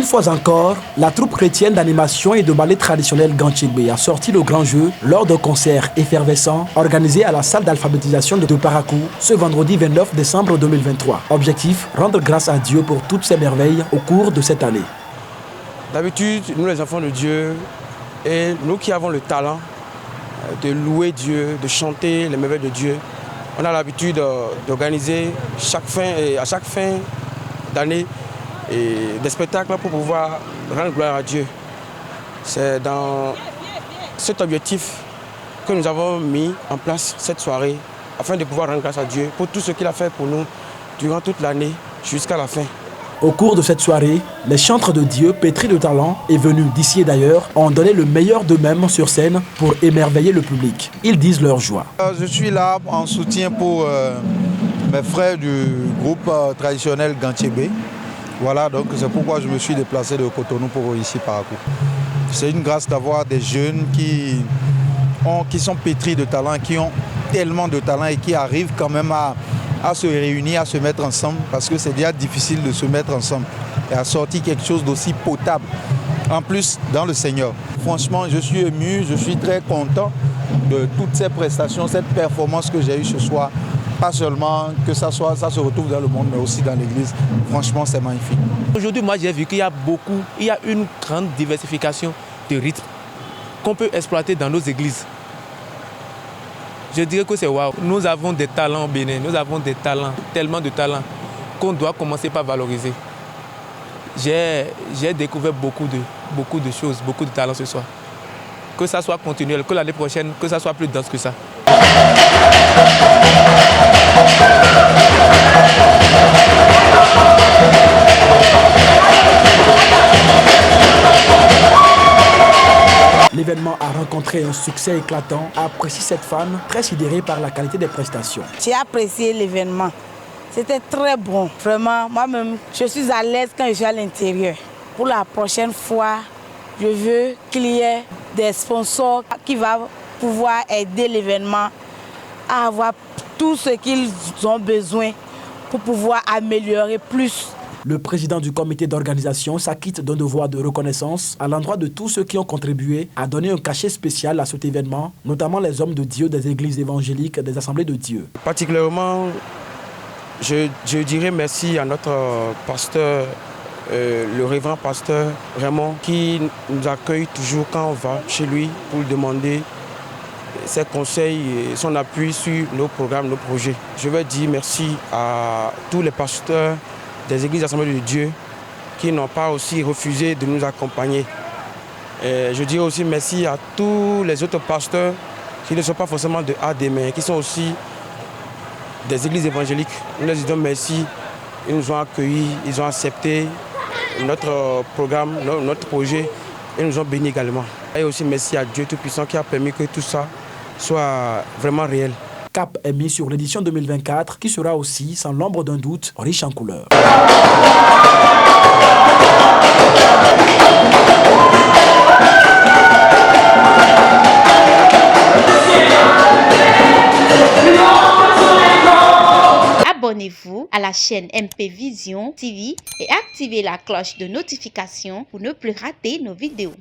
fois encore, la troupe chrétienne d'animation et de ballet traditionnel Gantchegbe a sorti le grand jeu lors d'un concert effervescent organisé à la salle d'alphabétisation de Parakou ce vendredi 29 décembre 2023. Objectif, rendre grâce à Dieu pour toutes ses merveilles au cours de cette année. D'habitude, nous les enfants de Dieu, et nous qui avons le talent de louer Dieu, de chanter les merveilles de Dieu, on a l'habitude d'organiser à chaque fin d'année des spectacles pour pouvoir rendre gloire à Dieu. C'est dans cet objectif que nous avons mis en place cette soirée afin de pouvoir rendre grâce à Dieu pour tout ce qu'il a fait pour nous durant toute l'année jusqu'à la fin. Au cours de cette soirée, les chantres de Dieu, pétris de talent et venus d'ici et d'ailleurs, ont donné le meilleur d'eux-mêmes sur scène pour émerveiller le public. Ils disent leur joie. Je suis là en soutien pour mes frères du groupe traditionnel Gantchegbe. Voilà, donc c'est pourquoi je me suis déplacé de Cotonou pour ici Parakou. C'est une grâce d'avoir des jeunes qui sont pétris de talent, qui ont tellement de talent et qui arrivent quand même à se réunir, à se mettre ensemble, parce que c'est déjà difficile de se mettre ensemble et à sortir quelque chose d'aussi potable, en plus dans le Seigneur. Franchement, je suis ému, je suis très content de toutes ces prestations, cette performance que j'ai eue ce soir. Pas seulement que ça se retrouve dans le monde, mais aussi dans l'église. Franchement, c'est magnifique. Aujourd'hui, moi, j'ai vu qu'il y a une grande diversification de rythmes qu'on peut exploiter dans nos églises. Je dirais que c'est waouh. Nous avons des talents au Bénin, nous avons des talents, tellement de talents qu'on doit commencer par valoriser. J'ai découvert beaucoup de choses, beaucoup de talents ce soir. Que ça soit continuel, que l'année prochaine, que ça soit plus dense que ça. L'événement a rencontré un succès éclatant, apprécie cette femme, très sidérée par la qualité des prestations. J'ai apprécié l'événement. C'était très bon. Vraiment, moi-même, je suis à l'aise quand je suis à l'intérieur. Pour la prochaine fois, je veux qu'il y ait des sponsors qui vont pouvoir aider l'événement à avoir tout ce qu'ils ont besoin pour pouvoir améliorer plus. Le président du comité d'organisation s'acquitte d'un devoir de reconnaissance à l'endroit de tous ceux qui ont contribué à donner un cachet spécial à cet événement, notamment les hommes de Dieu des églises évangéliques, des assemblées de Dieu. Particulièrement, je dirais merci à notre pasteur, le révérend pasteur Raymond, qui nous accueille toujours quand on va chez lui pour lui demander ses conseils et son appui sur nos programmes, nos projets. Je veux dire merci à tous les pasteurs des églises assemblées de Dieu qui n'ont pas aussi refusé de nous accompagner. Et je dirais aussi merci à tous les autres pasteurs qui ne sont pas forcément de A des mains, qui sont aussi des églises évangéliques. Nous leur disons merci, ils nous ont accueillis, ils ont accepté notre programme, notre projet et nous ont bénis également. Et aussi merci à Dieu Tout-Puissant qui a permis que tout ça soit vraiment réel. Cap est mis sur l'édition 2024 qui sera aussi, sans l'ombre d'un doute, riche en couleurs. Abonnez-vous à la chaîne MP Vision TV et activez la cloche de notification pour ne plus rater nos vidéos.